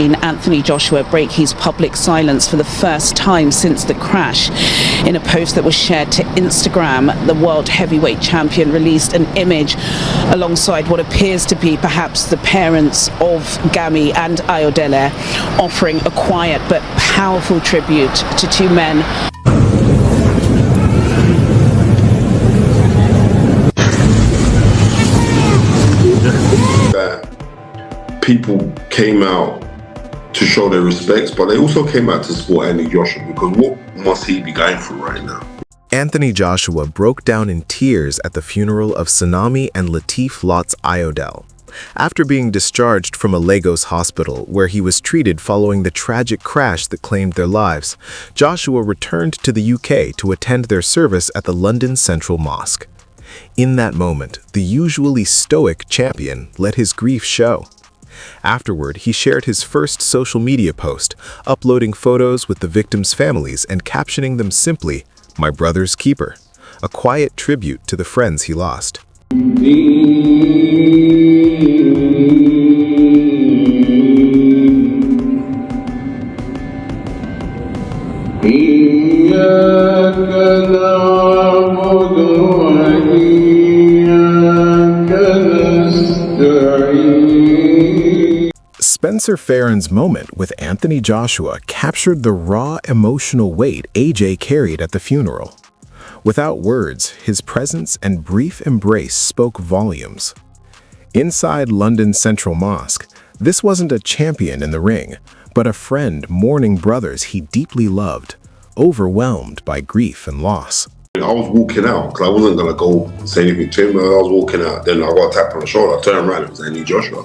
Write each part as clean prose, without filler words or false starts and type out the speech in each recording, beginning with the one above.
seen Anthony Joshua break his public silence for the first time since the crash. In a post that was shared to Instagram, the world heavyweight champion released an image alongside what appears to be perhaps the parents of Gami and Ayodele, offering a quiet but powerful tribute to two men. That people came out to show their respects, but they also came out to support Anthony Joshua, because what must he be going through right now? Anthony Joshua broke down in tears at the funeral of Sina and Lats Ayodele. After being discharged from a Lagos hospital where he was treated following the tragic crash that claimed their lives, Joshua returned to the UK to attend their service at the London Central Mosque. In that moment, the usually stoic champion let his grief show. Afterward, he shared his first social media post, uploading photos with the victims' families and captioning them simply, "My brother's keeper," a quiet tribute to the friends he lost. Spencer Farron's moment with Anthony Joshua captured the raw emotional weight AJ carried at the funeral. Without words, his presence and brief embrace spoke volumes. Inside London Central Mosque, this wasn't a champion in the ring, but a friend mourning brothers he deeply loved, overwhelmed by grief and loss. I was walking out because I wasn't going to go say anything to him. I was walking out, then I got tapped on the shoulder. I turned around, it was Anthony Joshua.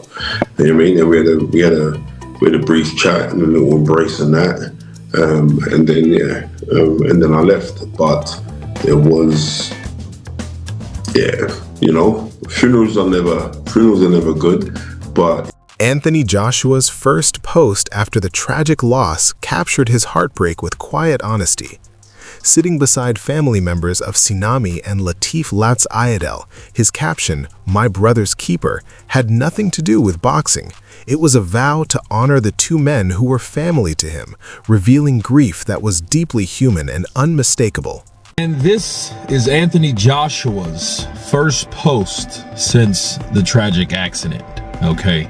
You know what I mean? And we had a brief chat and a little embrace and that. And then I left. But it was, funerals are never good, but Anthony Joshua's first post after the tragic loss captured his heartbreak with quiet honesty. Sitting beside family members of Sina and Lats Ayodele, his caption, "My brother's keeper," had nothing to do with boxing. It was a vow to honor the two men who were family to him, revealing grief that was deeply human and unmistakable. And this is Anthony Joshua's first post since the tragic accident, okay?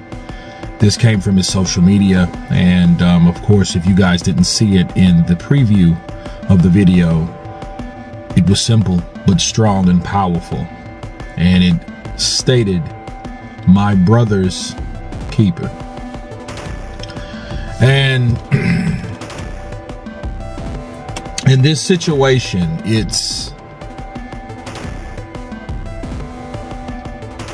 This came from his social media, and of course, if you guys didn't see it in the preview of the video, it was simple but strong and powerful, and it stated, "My brother's keeper." And in this situation,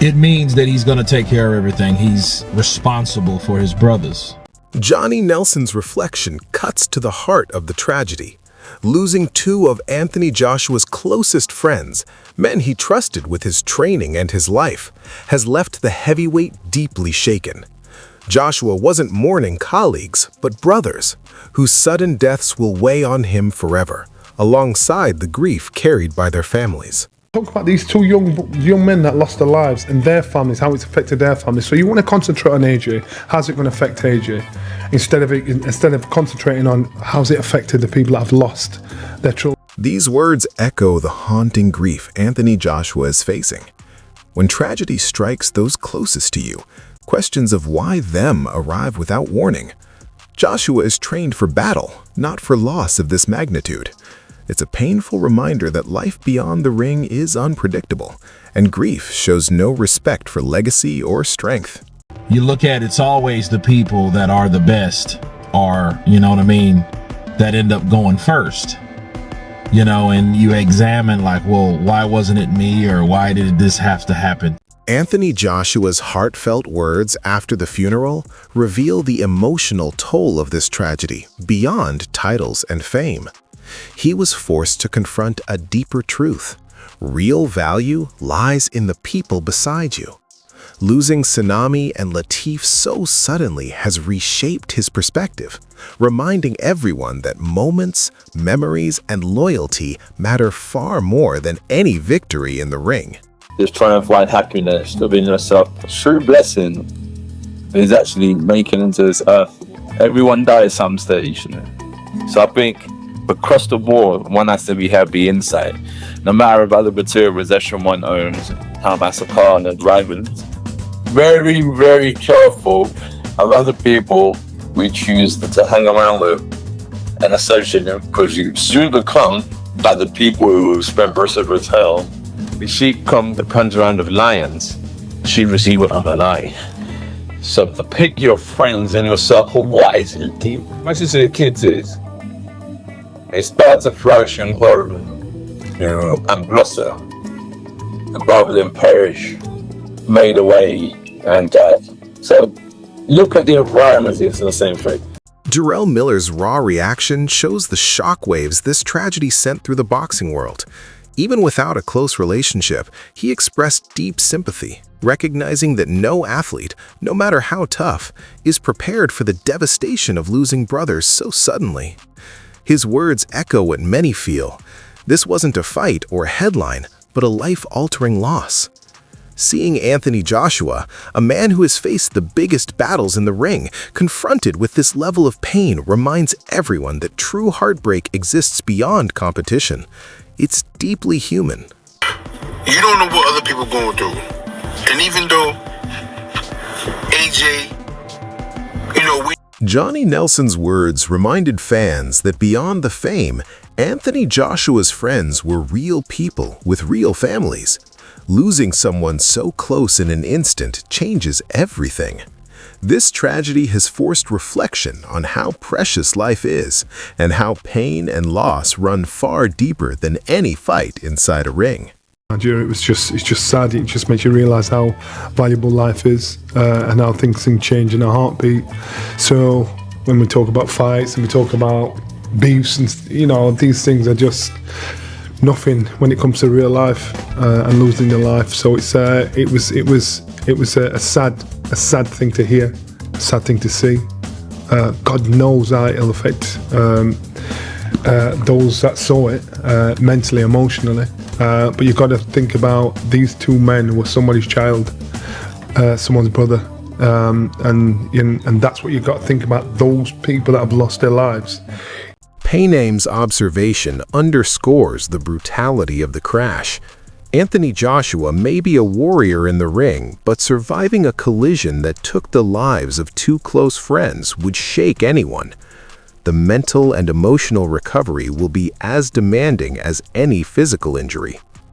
it means that he's going to take care of everything. He's responsible for his brothers. Johnny Nelson's reflection cuts to the heart of the tragedy. Losing two of Anthony Joshua's closest friends, men he trusted with his training and his life, has left the heavyweight deeply shaken. Joshua wasn't mourning colleagues, but brothers, whose sudden deaths will weigh on him forever, alongside the grief carried by their families. Talk about these two young men that lost their lives and their families, how it's affected their families. So you want to concentrate on AJ, how's it going to affect AJ, instead of concentrating on how's it affected the people that have lost their children. These words echo the haunting grief Anthony Joshua is facing. When tragedy strikes those closest to you, questions of why them arrive without warning. Joshua is trained for battle, not for loss of this magnitude. It's a painful reminder that life beyond the ring is unpredictable, and grief shows no respect for legacy or strength. You look at it's always the people that are the best, or, that end up going first. And you examine like, well, why wasn't it me, or why did this have to happen? Anthony Joshua's heartfelt words after the funeral reveal the emotional toll of this tragedy beyond titles and fame. He was forced to confront a deeper truth. Real value lies in the people beside you. Losing Sina and Latif so suddenly has reshaped his perspective, reminding everyone that moments, memories, and loyalty matter far more than any victory in the ring. Just trying to find happiness within yourself. A true blessing is actually making it into this earth everyone dies at some stage. So I think across the board, one has to be happy inside. No matter about the material possession one owns, how much a car and driving. Very, very careful of other people we choose to hang around with and associate them, because you soon become like the people who spend merciful hell. The sheep come the country around of lions. She receive it on the lie. So pick your friends and your circle wisely. Much as the kids is, it starts to flourish and grow, and blossom. And rather than perish, made away and die. So look at the environment, it's the same thing. Jarrell Miller's raw reaction shows the shockwaves this tragedy sent through the boxing world. Even without a close relationship, he expressed deep sympathy, recognizing that no athlete, no matter how tough, is prepared for the devastation of losing brothers so suddenly. His words echo what many feel. This wasn't a fight or a headline, but a life-altering loss. Seeing Anthony Joshua, a man who has faced the biggest battles in the ring, confronted with this level of pain reminds everyone that true heartbreak exists beyond competition. It's deeply human. You don't know what other people are going through. And even though AJ, Johnny Nelson's words reminded fans that beyond the fame, Anthony Joshua's friends were real people with real families. Losing someone so close in an instant changes everything. This tragedy has forced reflection on how precious life is and how pain and loss run far deeper than any fight inside a ring. It's just sad. It just makes you realise how valuable life is and how things can change in a heartbeat. So when we talk about fights and we talk about beefs and these things are just nothing when it comes to real life and losing your life. So it was a sad thing to hear, a sad thing to see. God knows how it'll affect those that saw it mentally, emotionally. But you've got to think about these two men who were somebody's child, someone's brother, and that's what you've got to think about, those people that have lost their lives. Payname's observation underscores the brutality of the crash. Anthony Joshua may be a warrior in the ring, but surviving a collision that took the lives of two close friends would shake anyone. The mental and emotional recovery will be as demanding as any physical injury.